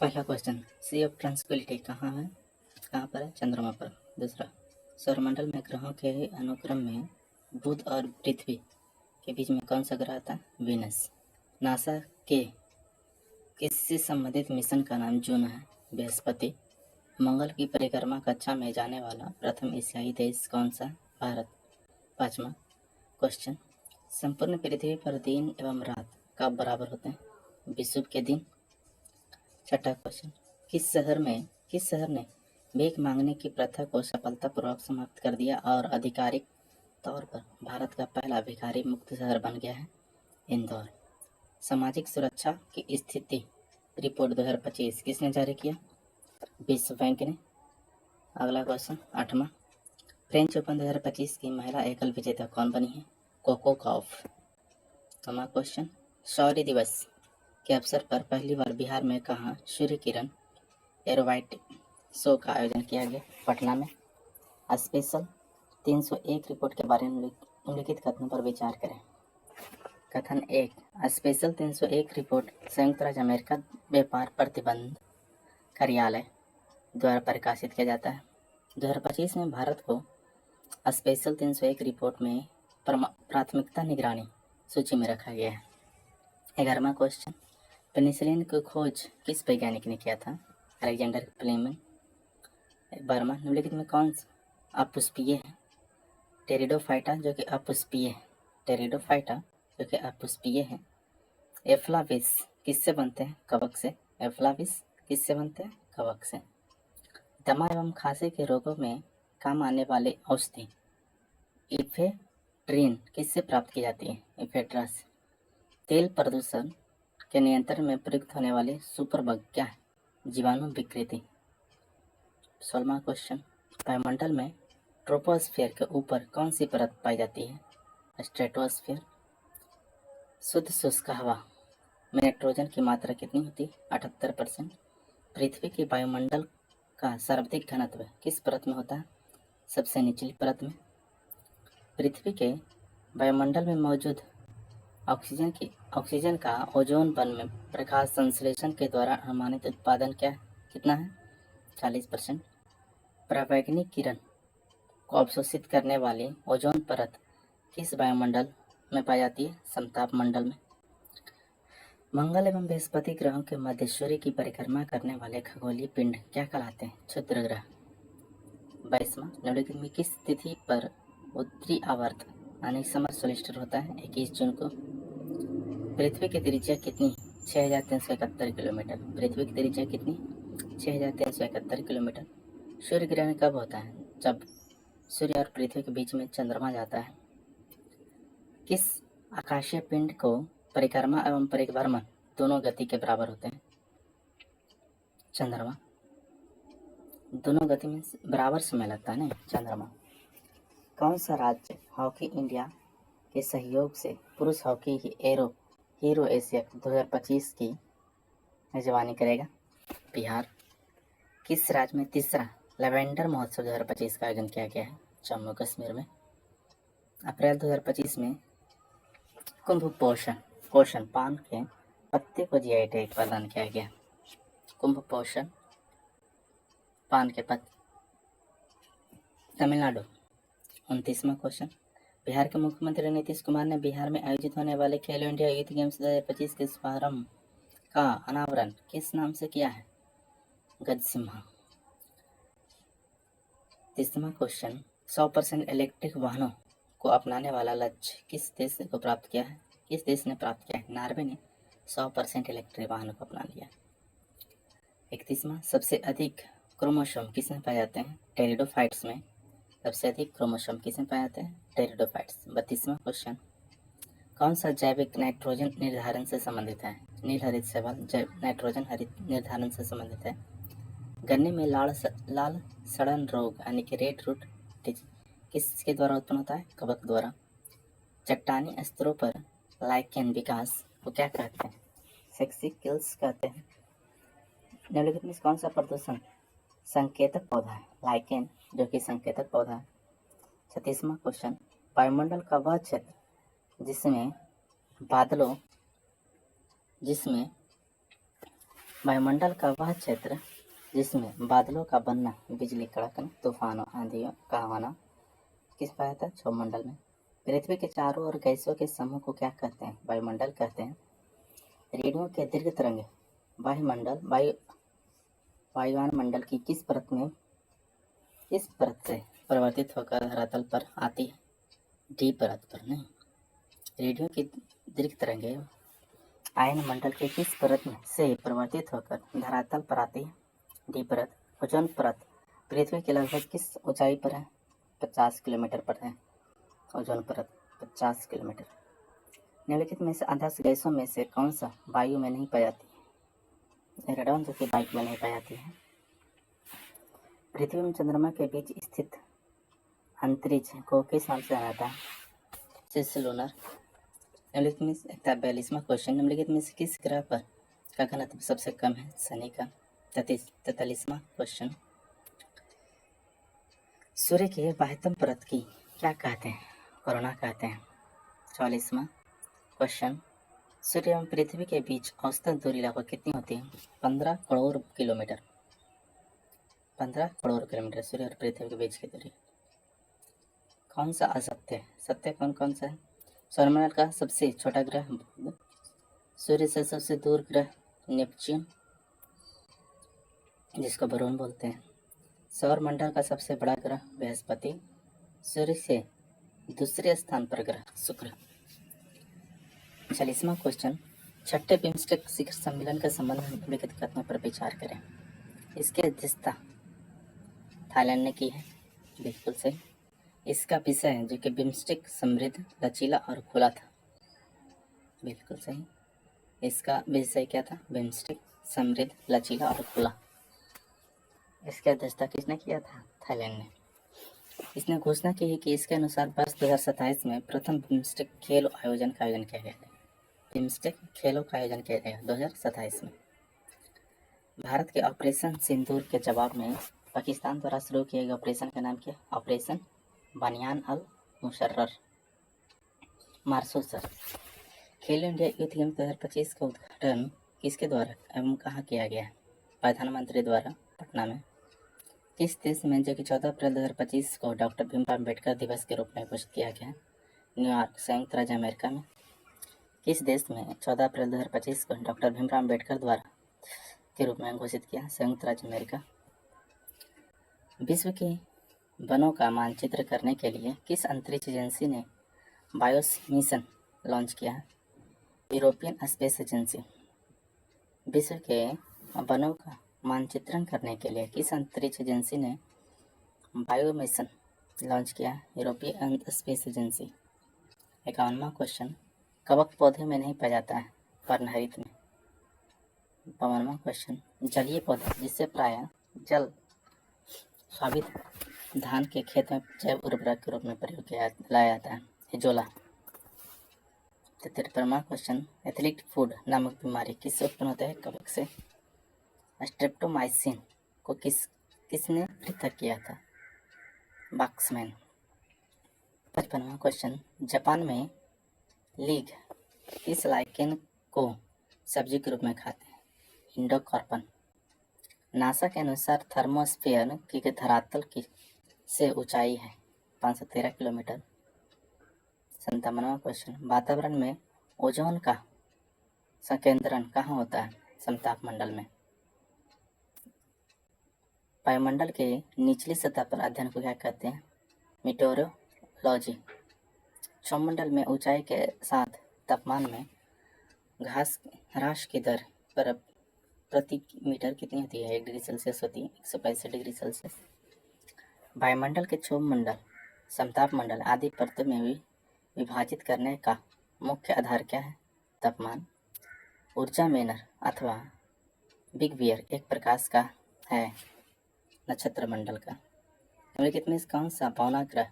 पहला question, C of ट्रांसक्विलिटी कहाँ है, कहाँ पर है? चंद्रमा पर। दूसरा, सौरमंडल में ग्रहों के अनुक्रम में बुध और पृथ्वी के बीच में कौन सा ग्रह आता है? वीनस। नासा के किससे संबंधित मिशन का नाम जून है? बृहस्पति। मंगल की परिक्रमा कक्षा में जाने वाला प्रथम एशियाई देश कौन सा? भारत। पांचवा क्वेश्चन, संपूर्ण पृथ्वी पर दिन एवं रात कब बराबर होते हैं? विषुव के दिन। छठा क्वेश्चन, किस शहर ने भीख मांगने की प्रथा को सफलतापूर्वक समाप्त कर दिया और आधिकारिक तौर पर भारत का पहला भिखारी मुक्त शहर बन गया है? इंदौर। सामाजिक सुरक्षा की स्थिति रिपोर्ट 2025 किसने जारी किया? विश्व बैंक ने। अगला क्वेश्चन, आठवां, फ्रेंच ओपन 2025 की महिला एकल विजेता कौन बनी है? Coco Gauff. नौवां क्वेश्चन, शौर्य दिवस के अवसर पर पहली बार बिहार में कहाँ सूर्य किरण एरोबाइटिक शो का आयोजन किया गया? पटना में। स्पेशल 301 रिपोर्ट के बारे में निम्नलिखित कथनों पर विचार करें। कथन 1, स्पेशल 301 रिपोर्ट संयुक्त राज्य अमेरिका व्यापार प्रतिबंध कार्यालय द्वारा प्रकाशित किया जाता है। 2025 में भारत को स्पेशल 301 रिपोर्ट में प्राथमिकता निगरानी सूची में रखा गया है। 11वां क्वेश्चन, पेनिसिलिन की खोज किस वैज्ञानिक ने किया था? Alexander Fleming. 12वां, निम्नलिखित में कौन सा अपुष्पीय है? टेरिडोफाइटा जो कि अपुष्पीय है। एफ्लाविस किससे बनते हैं? कवक से। दमा एवं खांसी के रोगों में काम आने वाली औषधि इफेड्रिन किससे प्राप्त की जाती है? इफेड्रा से। तेल प्रदूषण के नियंत्रण में प्रयुक्त होने वाले सुपरबग क्या है? जीवाणु विकृति। 16वां क्वेश्चन, वायुमंडल में ट्रोपोस्फीयर के ऊपर कौन सी परत पाई जाती है? स्ट्रेटोस्फीयर। शुद्ध शुष्क हवा में नाइट्रोजन की मात्रा कितनी होती है? 78%। पृथ्वी के वायुमंडल का सर्वाधिक घनत्व किस परत में होता है? सबसे निचली परत में। पृथ्वी के वायुमंडल में मौजूद ऑक्सीजन का ओजोन परत में प्रकाश संश्लेषण के द्वारा अनुमानित उत्पादन कितना है? 40%। पराबैंगनी किरण को अवशोषित करने वाली ओजोन परत किस वायुमंडल में पाई जाती है? समताप मंडल में। मंगल एवं बृहस्पति ग्रहों के मध्य सूर्य की परिक्रमा करने वाले खगोलीय पिंड क्या कहलाते हैं? क्षुद्र ग्रह। 22वां, निम्नलिखित में किस तिथि पर उत्तरी आवर्त यानी समर सोलिस्टिस होता है? 21 जून को। पृथ्वी की त्रिज्या कितनी? 6371 किलोमीटर। पृथ्वी की त्रिज्या कितनी? 6371 किलोमीटर। सूर्य ग्रहण कब होता है? जब सूर्य और पृथ्वी के बीच में चंद्रमा जाता है। किस आकाशीय पिंड को परिक्रमा एवं परिभ्रमण दोनों गति के बराबर होते हैं? चंद्रमा। दोनों गति में बराबर समय लगता है ना चंद्रमा। कौन सा राज्य हॉकी इंडिया के सहयोग से पुरुष हॉकी हीरो एशिया 2025 की मेजबानी करेगा? बिहार। किस राज्य में तीसरा लैवेंडर महोत्सव 2025 का आयोजन किया गया है? जम्मू कश्मीर में। अप्रैल 2025 में कुंभ पोषण पान के पत्ते को जीआई टैग प्रदान किया गया। कुंभ पोषण पान के पत्ते, तमिलनाडु। 29वां क्वेश्चन, बिहार के मुख्यमंत्री नीतीश कुमार ने बिहार में आयोजित होने वाले खेलो इंडिया यूथ गेम्स 2025 के शुभारंभ का अनावरण किस नाम से किया है? गजसिम्हा। 30वां क्वेश्चन, 100% इलेक्ट्रिक वाहनों को अपनाने वाला लक्ष्य किस देश ने प्राप्त किया है? नॉर्वे ने 100% इलेक्ट्रिक वाहनों को अपना लिया। 31वां, सबसे अधिक क्रोमोसोम किसमें पाए जाते हैं? टेरिडोफाइट्स में। सबसे अधिक क्रोमोसोम किसमें पाए जाते हैं? टेरिडोफाइट्स। 32वां क्वेश्चन, कौन सा जैविक नाइट्रोजन निर्धारण से संबंधित है? नीलहरित शैवाल नाइट्रोजन हरित निर्धारण से संबंधित है। गन्ने में लाल सड़न रोग यानी कि रेड रूट किसके द्वारा उत्पन्न होता है? कवक द्वारा। चट्टानी स्तरों पर लाइकेन विकास को क्या कहते हैं? सेक्सिकल्स कहते हैं। निम्नलिखित में कौन सा प्रदूषण संकेतक पौधा है? लाइकेन जो कि संकेतक पौधा है। 36वां क्वेश्चन, वायुमंडल का वह क्षेत्र जिसमें वायुमंडल का वह क्षेत्र जिसमें बादलों का बनना, बिजली कड़कना, तूफानों, आंधियों का होना किस पाया था? क्षोभमंडल में। पृथ्वी के चारों ओर गैसों के समूह को क्या कहते हैं? वायुमंडल कहते हैं। रेडियो के दीर्घ तरंगे वायुयान मंडल की किस परत से परिवर्तित होकर धरातल पर आती है? डी परत पर नहीं। रेडियो की दीर्घ तरंगे आयन मंडल के किस परत से परिवर्तित होकर धरातल पर आती है? डी परत। ओजोन परत पृथ्वी के लगभग किस ऊंचाई पर है? 50 किलोमीटर पर है ओजोन परत, 50 किलोमीटर। निम्नलिखित में से आदर्श गैसों में से कौन सा वायु में नहीं पाई जाती है? रेडॉन, जो कि वायु में नहीं पाई जाती है। पृथ्वी एवं चंद्रमा के बीच स्थित अंतरिक्ष को किस नाम से जाना जाता है? सिसलुनर। निम्नलिखित में से 42वां क्वेश्चन, निम्नलिखित में से किस ग्रह पर का घनत्व सबसे कम है? शनि का। 43वां क्वेश्चन, सूर्य की बाह्यतम परत की क्या कहते हैं? कोरोना कहते हैं। 44वां क्वेश्चन, सूर्य एवं पृथ्वी के बीच औसतन दूरी लगभग कितनी होती है? 15 करोड़ किलोमीटर। 15 करोड़ किलोमीटर सूर्य और पृथ्वी के बीच की दूरी। कौन सा असत्य है? सत्य कौन सा है? सौरमंडल का सबसे छोटा ग्रह बुध, सूर्य से सबसे दूर ग्रह नेपच्यून, जिसको वरुण बोलते हैं। सौरमंडल का सबसे बड़ा ग्रह बृहस्पति, सूर्य से दूसरे स्थान पर ग्रह शुक्र। 40वां क्वेश्चन, छठे बिम्स्टेक शिखर सम्मेलन के संबंध में निम्नलिखित कथनों पर विचार करें। इसकी अध्यक्षता थाईलैंड ने की है। बिल्कुल सही। इसका विषय है जो कि बिम्स्टेक समृद्ध, लचीला और खुला था। बिल्कुल सही। इसका विषय क्या था? बिम्स्टेक समृद्ध, लचीला और खुला। इसकी अध्यक्षता किसने किया था? थाईलैंड ने। इसने घोषणा की है कि इसके अनुसार वर्ष 2027 में प्रथम बिम्स्टेक खेल आयोजन का आयोजन किया गया है। बिम्स्टेक खेलों का आयोजन किया गया 2027 में। भारत के ऑपरेशन सिंदूर के जवाब में पाकिस्तान द्वारा शुरू किए गए ऑपरेशन का नाम क्या? ऑपरेशन बनियान अल मुशर्रर मार्सूसर। खेलो इंडिया यूथ गेम 2025 का उद्घाटन किसके द्वारा एवं कहाँ किया गया है? प्रधानमंत्री द्वारा पटना में। किस देश में जो कि 14 अप्रैल 2025 को डॉक्टर भीमराव अम्बेडकर दिवस के रूप में घोषित किया गया है? न्यूयॉर्क, संयुक्त राज्य अमेरिका में। किस देश में 14 अप्रैल 2025 को डॉक्टर भीमराव अम्बेडकर द्वारा के रूप में घोषित किया? संयुक्त राज्य अमेरिका। विश्व के वनों का मानचित्र करने के लिए किस अंतरिक्ष एजेंसी ने बायोस मिशन लॉन्च किया है? European Space agency. विश्व के वनों का मानचित्रण करने के लिए किस अंतरिक्ष एजेंसी ने बायो मिशन लॉन्च किया? European Space Agency. 51वां क्वेश्चन, कवक पौधे में नहीं पाया जाता है, पर्णहरित में। 52वां क्वेश्चन, जलीय पौधे जिससे प्रायः जल स्वाभित धान के खेत में जैव उर्वरक के रूप में प्रयोग लाया जाता है, एजोला। 53वां क्वेश्चन, एथलीट फूड नामक बीमारी किससे उत्पन्न होता है? कवक से। स्ट्रेप्टोमाइसिन को किसने पृथक किया था? बॉक्समैन। 55वां क्वेश्चन, जापान में लीग किस लाइकेन को सब्जी के रूप में खाते हैं? इंडोकार्पन। नासा के अनुसार थर्मोस्फीयर की धरातल की से ऊंचाई है 513 किलोमीटर। 57वां क्वेश्चन, वातावरण में ओजोन का संकेंद्रण कहाँ होता है? समताप मंडल में। वायुमंडल के निचली सतह पर अध्ययन को क्या कहते हैं? मीटेरोलॉजी। क्षोभमंडल में ऊंचाई के साथ तापमान में ह्रास की दर पर प्रति मीटर कितनी होती है? 1 डिग्री सेल्सियस होती है, 165 डिग्री सेल्सियस। वायुमंडल के क्षोभमंडल, समताप मंडल आदि परतों में भी विभाजित करने का मुख्य आधार क्या है? तापमान। ऊर्जा मेनर अथवा बिग बियर एक प्रकाश का है नक्षत्र मंडल का। निम्नलिखित में कौन सा पौना ग्रह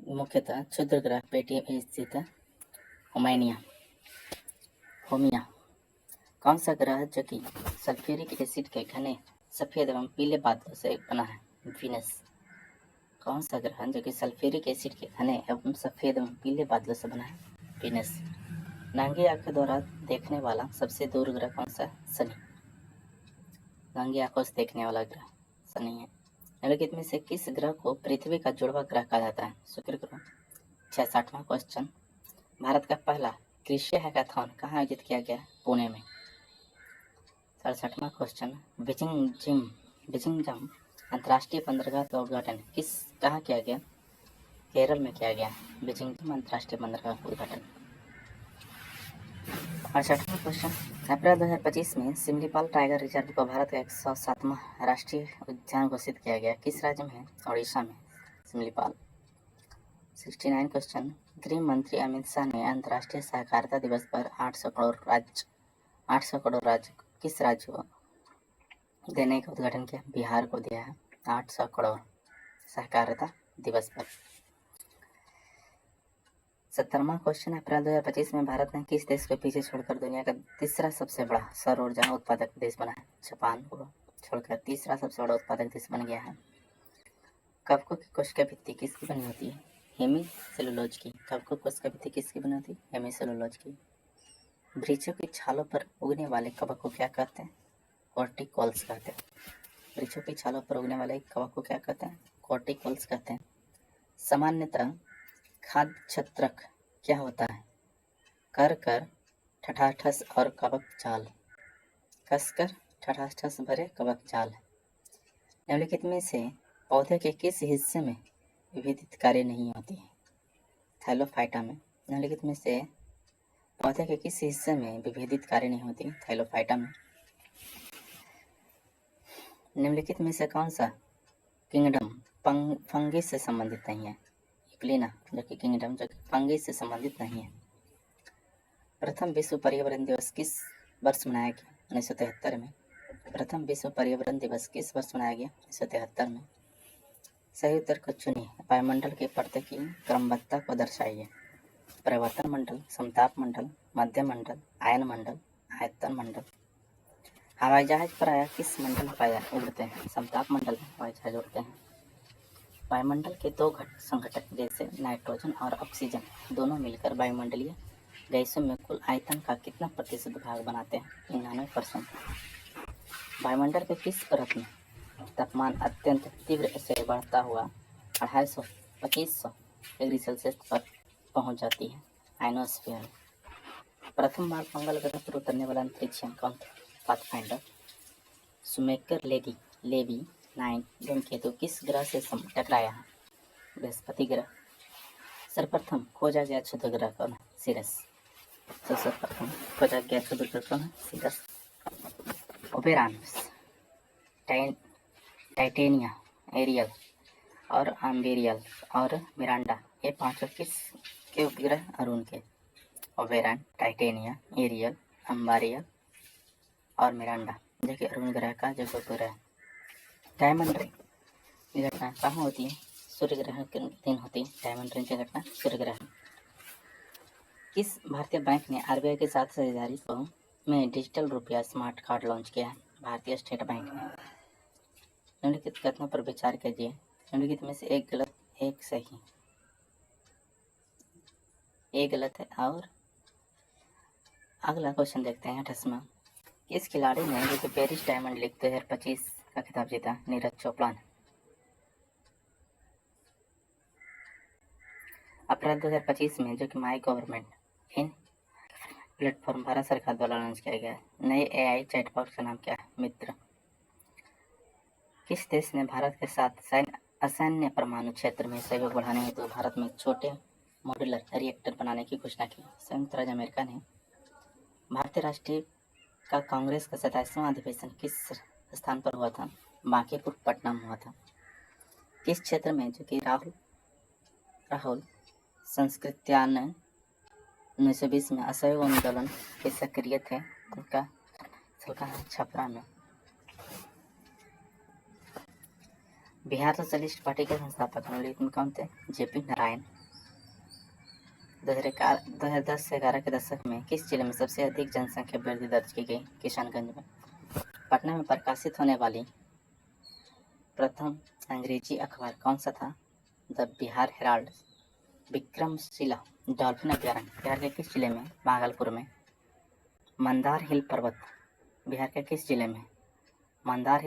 मुख्यतः क्षुद्र ग्रह पेटी में स्थित है? होमिया। कौन सा ग्रह जो कि सल्फ्यूरिक एसिड के घने सफेद एवं पीले बादलों से बना है? वीनस। कौन सा ग्रह जो कि सल्फ्यूरिक एसिड के घने एवं सफेद एवं पीले बादलों से बना है? वीनस। नंगी आंखों द्वारा देखने वाला सबसे दूर ग्रह कौन सा? शनि। नंगी आंखों से देखने वाला ग्रह शनि है। निम्नलिखित में से किस ग्रह को पृथ्वी का जुड़वा ग्रह कहा जाता है? शुक्र ग्रह। 66वां क्वेश्चन, भारत का पहला कृषि हैकाथॉन कहाँ आयोजित किया गया? पुणे में। 67वां क्वेश्चन, बिजिंगम अंतर्राष्ट्रीय बंदरगाह का उद्घाटन कहाँ किया गया? केरल में किया गया बिजिंगम अंतर्राष्ट्रीय बंदरगाह का उद्घाटन। 68वां क्वेश्चन, अप्रैल 2025 में सिमलीपाल टाइगर रिजर्व को भारत का 107वां राष्ट्रीय उद्यान घोषित किया गया, किस राज्य में? ओडिशा में सिमलीपाल। 69 क्वेश्चन, गृह मंत्री अमित शाह ने अंतर्राष्ट्रीय सहकारिता दिवस पर 800 करोड़ राज्य किस राज्य को देने का उद्घाटन किया? बिहार को दिया है 800 करोड़ सहकारिता दिवस पर। 70वां क्वेश्चन, अप्रैल 2025 में भारत ने किस देश को पीछे छोड़कर दुनिया का तीसरा सबसे बड़ा सौर ऊर्जा उत्पादक देश बना है? जापान को छोड़कर तीसरा सबसे बड़ा उत्पादक देश बन गया है। कवकों की कोशिका भित्ति किसकी बनी होती है? हेमीसेलुलोज की। कवकों की कोशिका भित्ति किसकी बनी होती है? हेमीसेलुलोज की। वृक्षों की छालों पर उगने वाले कवक को क्या कहते हैं? कॉर्टिकोल्स कहते हैं। वृक्षों की छालों पर उगने वाले कवक को क्या कहते हैं? कॉर्टिकोल्स कहते हैं। सामान्यतः खाद्य छत्रक क्या होता है? कर ठठाठस और कवक जाल। कसकर ठठाठस भरे कवक जाल। निम्नलिखित में से पौधे के किस हिस्से में विभेदित कार्य नहीं होती है? थैलोफाइटा में। निम्नलिखित में से पौधे के किस हिस्से में विभेदित कार्य नहीं होती? थैलोफाइटा में। निम्नलिखित में से कौन सा किंगडम फंगिस से संबंधित नहीं है? इक्लिना जो कि किंगडम जो कि फंगिस से संबंधित नहीं है। प्रथम विश्व पर्यावरण दिवस किस वर्ष मनाया गया? 1973 में। प्रथम विश्व पर्यावरण दिवस किस वर्ष मनाया गया? 1973 में। सही उत्तर को चुनिए। वायुमंडल के परतों की क्रमबद्धता को दर्शाइए। परिवर्तन मंडल, समताप मंडल, मध्य मंडल, आयन मंडल, आयतन मंडल। हवाई जहाज प्रायः किस मंडल में उड़ते हैं? समताप मंडल में हवाई जहाज उड़ते हैं। वायुमंडल के दो संघटक जैसे नाइट्रोजन और ऑक्सीजन दोनों मिलकर वायुमंडलीय गैसों में कुल आयतन का कितना प्रतिशत भाग बनाते हैं? 99%। वायुमंडल के किस परत में तापमान अत्यंत तीव्र से बढ़ता हुआ 2500 डिग्री सेल्सियस पर पहुंच जाती है? आइनोस्फीयर। प्रथम बार मंगल ग्रह पर उतरने वाला अंतरिक्षयान कौन था? पाथफाइंडर। शुमेकर लेवी 9 धूमकेतु किस ग्रह से टकराया है? बृहस्पति ग्रह। सर्वप्रथम खोजा गया क्षुद्र ग्रह कौन है? सिरस। सर्वप्रथम खोजा गया क्षुद्र ग्रह कौन है? सिरस। ओबेरॉन्स, टाइटेनिया, एरियल और अम्बेरियल और मिरांडा ये पांचों किस के उपग्रह अरुण के? ओबेरॉन, टाइटेनिया, एरियल, अम्बारियल और मिरांडा जो कि अरुण ग्रह का जो उपग्रह है। डायमंड रिंग की घटना कहाँ होती है? सूर्य ग्रहण के दिन होती है डायमंड रिंग की घटना सूर्य ग्रहण। किस भारतीय बैंक ने आरबीआई के साथ साझेदारी में डिजिटल रुपया स्मार्ट कार्ड लॉन्च किया है? भारतीय स्टेट बैंक ने। निम्नलिखित कथनों पर विचार कीजिए। निम्नलिखित में से एक गलत एक सही। एक गलत है और अगला क्वेश्चन देखते हैं 28वां। किस खिलाड़ी ने जो कि पेरिस डायमंड लीग 2025 का खिताब जीता? नीरज चोपड़ा ने। अप्रैल 2025 में जो कि my government in platform Bharat सरकार द्वारा लॉन्च किया गया नए एआई चैटबॉट का नाम क्या है? मित्र। किस देश ने भारत के साथ असैन्य परमाणु क्षेत्र में सहयोग बढ़ाने हेतु भारत में छोटे मॉड्यूलर रिएक्टर बनाने की घोषणा की? संयुक्त राज्य अमेरिका ने। भारतीय राष्ट्रीय का कांग्रेस का 27वां अधिवेशन किस स्थान पर हुआ था? बांकीपुर पटना में हुआ था। किस क्षेत्र में जो कि राहुल संस्कृत्यान 1920 में असहयोग आंदोलन के सक्रिय थे? उनका छपरा में। बिहार सोशलिस्ट पार्टी के संस्थापक निम्नलिखित कौन थे? जेपी नारायण। 2010 से 11 के दशक में किस जिले में सबसे अधिक जनसंख्या वृद्धि दर्ज की गई? किशनगंज में। पटना में प्रकाशित होने वाली प्रथम अंग्रेजी अखबार कौन सा था? The Bihar Herald. Vikramshila dolphin अभ्यारण्य बिहार के किस जिले में? भागलपुर में। मंदार हिल पर्वत बिहार के किस जिले में? मंदार